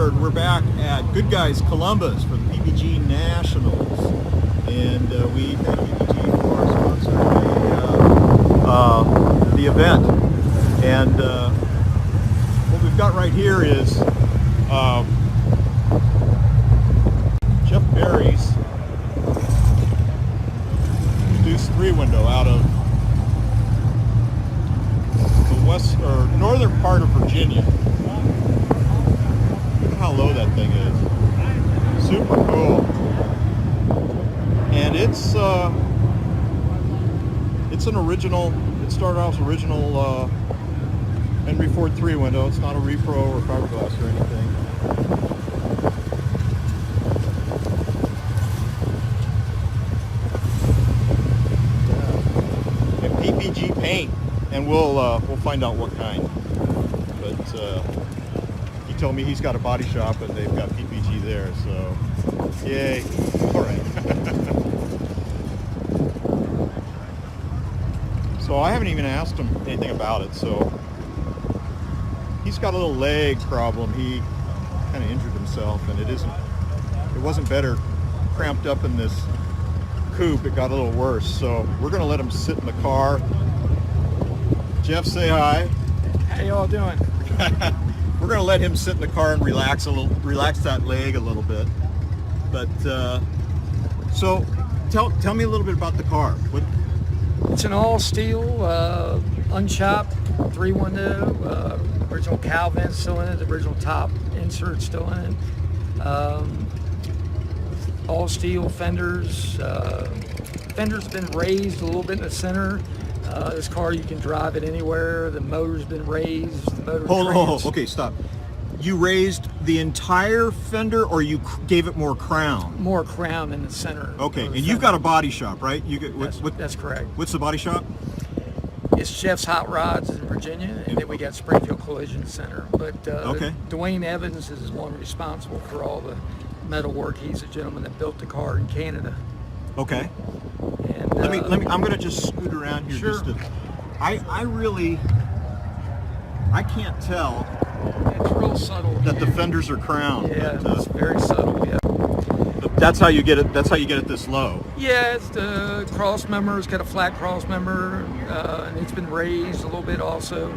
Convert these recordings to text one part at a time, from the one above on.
23rd, we're back at Goodguys Columbus for the PPG Nationals, and we thank PPG for sponsoring the event. And what we've got right here is Jeff Berry's Deuce 3 window out of the west or northern part of Virginia. Look at how low that thing is. Super cool. And it's an original. It started off as original Henry Ford 3 window. It's not a repro or fiberglass or anything. Yeah. And PPG paint, and we'll find out what kind. But he told me he's got a body shop and they've got PPG there, so yay! All right. So I haven't even asked him anything about it. So he's got a little leg problem. He kind of injured himself, and it wasn't better cramped up in this coupe. It got a little worse. So we're gonna let him sit in the car. Jeff, say hi. How y'all doing? We're gonna let him sit in the car and relax that leg a little bit. But so tell me a little bit about the car. It's an all steel, unchopped 3-window, original cowl vent still in it, the original top insert still in it. All steel fenders. Fenders been raised a little bit in the center. This car, you can drive it anywhere. The motor's been raised. The motor Hold. Okay, stop. You raised the entire fender, or you gave it more crown? More crown in the center. Okay, and you've got a body shop, right? That's correct. What's the body shop? It's Jeff's Hot Rods in Virginia, and then we got Springfield Collision Center. But okay. Dwayne Evans is the one responsible for all the metal work. He's a gentleman that built the car in Canada. Okay. And, let me. I'm gonna just scoot around here. Sure. I can't tell. It's real subtle. That the fenders are crowned. Yeah, but, it's very subtle. Yeah. That's how you get it. That's how you get it this low. Yeah, it's the cross member. It's got a flat cross member, and it's been raised a little bit also.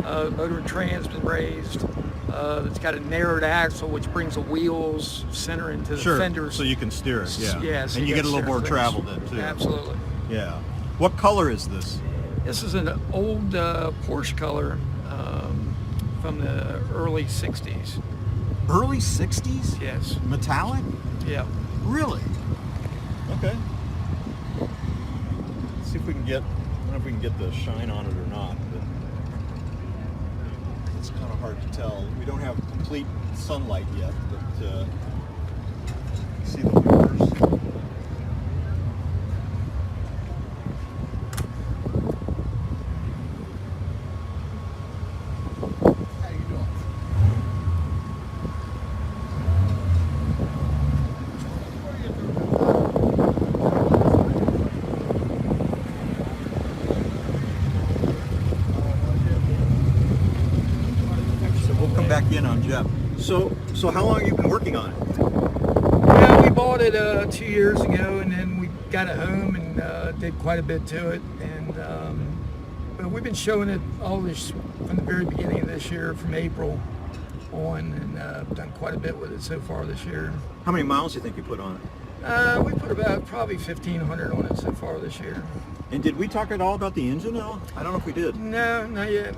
Motor and trans been raised. It's got a narrowed axle, which brings the wheels center into the fenders. So you can steer it. Yeah. Yeah, so and you get a little more things. travel then too. Absolutely. Yeah. What color is this? This is an old Porsche color from the early 60s. Early 60s? Yes. Metallic? Yeah. Really? Okay. Let's see if we can get, I don't know if we can get the shine on it or not, but it's kind of hard to tell. We don't have complete sunlight yet, but see the wipers. Back in on Jeff. So how long have you been working on it? Yeah, we bought it 2 years ago, and then we got it home and did quite a bit to it. And but we've been showing it all this from the very beginning of this year, from April on, and done quite a bit with it so far this year. How many miles do you think you put on it? We put about probably 1,500 on it so far this year. And did we talk at all about the engine at all? I don't know if we did. No, not yet.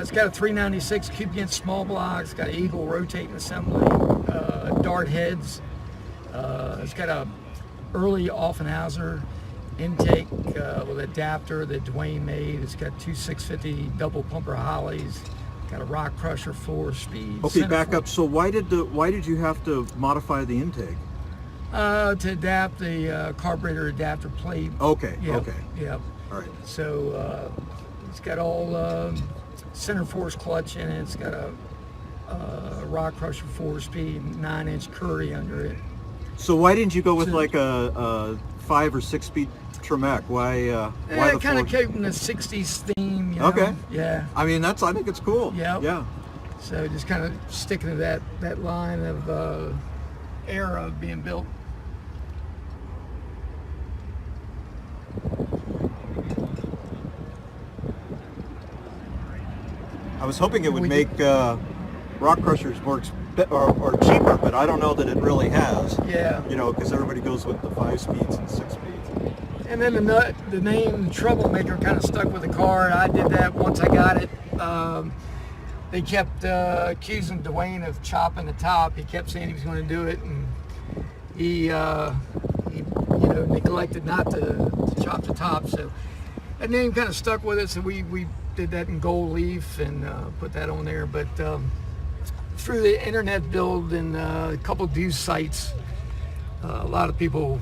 It's got a 396 cubic inch small block. It's got an Eagle rotating assembly, dart heads. It's got a early Offenhauser intake with adapter that Dwayne made. It's got two 650 double pumper Hollies. Got a rock crusher 4-speed. Okay, back up. So why did you have to modify the intake? To adapt the carburetor adapter plate. Okay. Yep. Okay. Yep. All right. So it's got all center force clutch in it. It's got a rock crusher 4-speed 9-inch Curry under it. So why didn't you go with like a 5 or 6-speed Tremec? Why the kind of Ford? keeping the 60s theme, you know? Okay. Yeah. I mean, I think it's cool. Yep. Yeah. So just kind of sticking to that line of era of being built. I was hoping it would make rock crushers more or cheaper, but I don't know that it really has. Yeah. You know, because everybody goes with the 5 speeds and 6 speeds. And then the name Troublemaker kind of stuck with the car. And I did that once I got it. They kept accusing Dwayne of chopping the top. He kept saying he was going to do it, and he neglected not to chop the top. So that name kind of stuck with us, and we did that in gold leaf and put that on there. But through the internet build and a couple of Deuce sites, a lot of people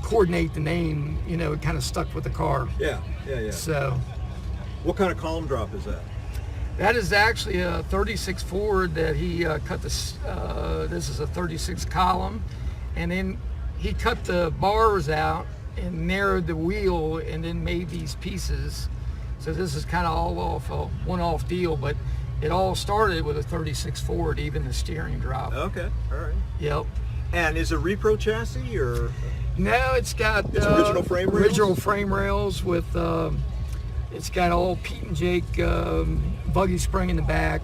coordinate the name. You know, it kind of stuck with the car. Yeah. So, what kind of column drop is that? That is actually a 36 Ford that he cut this. This is a 36 column, and then he cut the bars out and narrowed the wheel, and then made these pieces. So this is kind of all off a one-off deal, but it all started with a 36 Ford, even the steering drop. Okay, all right. Yep. And is it repro chassis or? No, it's got original frame rails? Original frame rails with. It's got all Pete and Jake buggy spring in the back,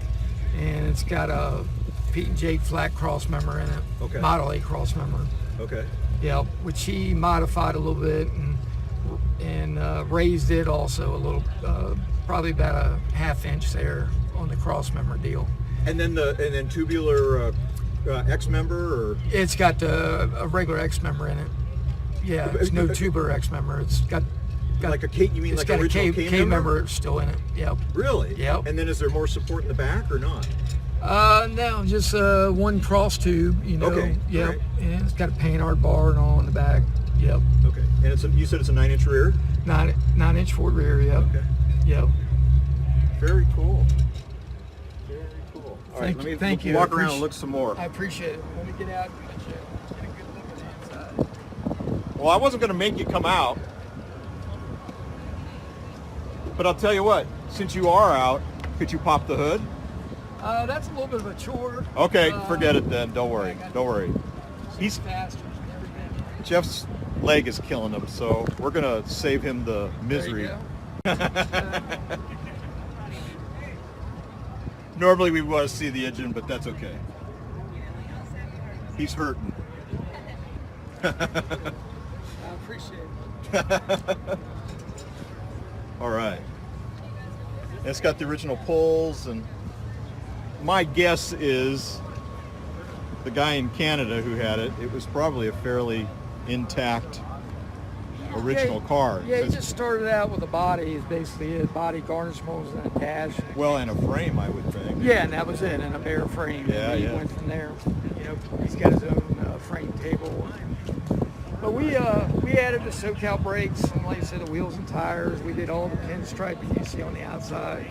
and it's got a Pete and Jake flat cross member in it. Okay. Model A cross member. Okay. Yeah, which he modified a little bit and raised it also a little, probably about a ½ inch there on the cross member deal. And then tubular X member or? It's got a regular X member in it. Yeah, it's no tubular X member. It's got like a K. You mean it's like got original a K member still in it. Yep. Really? Yep. And then is there more support in the back or not? No, just one cross tube. You know. Okay. Yep. Right. And it's got a paintard bar and all in the back. Yep. Okay. And you said it's a 9-inch rear? 9-inch Ford rear. Yep. Okay. Yep. Very cool. Very cool. All right, Thank you. Walk around and look some more. I appreciate it. Let me get out and get a good look at the inside. Well, I wasn't going to make you come out, but I'll tell you what. Since you are out, could you pop the hood? That's a little bit of a chore. Okay, forget it then. Don't worry. Don't worry. He's faster and everything. Jeff's leg is killing him, so we're going to save him the misery. There you go. Normally we want to see the engine, but that's okay. He's hurting. I appreciate it. All right. It's got the original poles, and my guess is the guy in Canada who had it, it was probably a fairly intact original car. Yeah, he just started out with a body, is basically it. Body, garnish molds, and a dash. Well, and a frame, I would think. Yeah, and that was it, and a bare frame. Yeah, and he yeah. went from there. You know, he's got his own frame table. But we added the SoCal brakes, and like I said, the wheels and tires. We did all the pinstriping you see on the outside.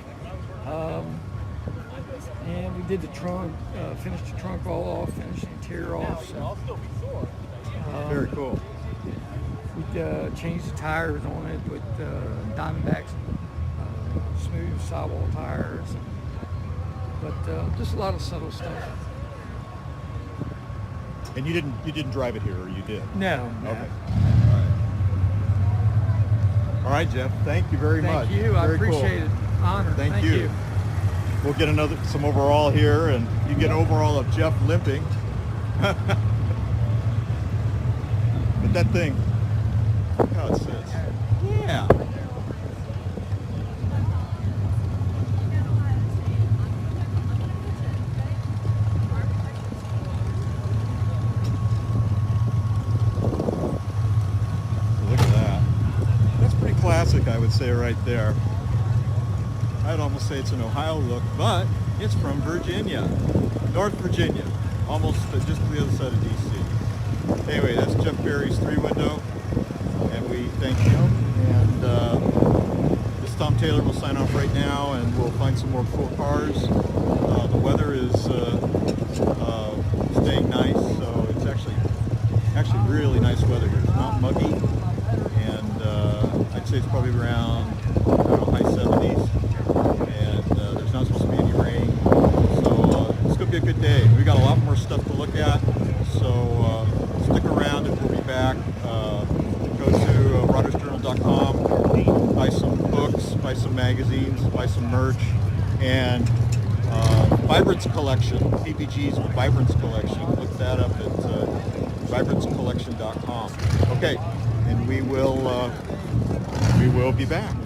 And we did the trunk, finished the trunk all off, finished the interior off. So, Very cool. we changed the tires on it with Diamondbacks, smooth sidewall tires. But just a lot of subtle stuff. And you didn't drive it here, or you did? No. Okay. All right, Jeff. Thank you very much. Thank you. I Very appreciate cool. it. Honor. Thank you. We'll get some overall here, and you get an overall of Jeff limping. But that thing, look how it sits. Yeah. Look at that. That's pretty classic, I would say, right there. I'd almost say it's an Ohio look, but it's from Virginia, North Virginia, almost just to the other side of DC. Anyway, that's Jeff Berry's 3-window, and we thank him. And this Tom Taylor will sign off right now, and we'll find some more cool cars. The weather is staying nice, so it's actually really nice weather here. It's not muggy, and I'd say it's probably around, I don't know, high 70s. And there's not supposed to be any rain. day. We got a lot more stuff to look at, so stick around and we'll be back. Go to roddersjournal.com, buy some books, buy some magazines, buy some merch, and Vibrance Collection, PPG's Vibrance Collection. Look that up at vibrancecollection.com. Okay, and we will be back.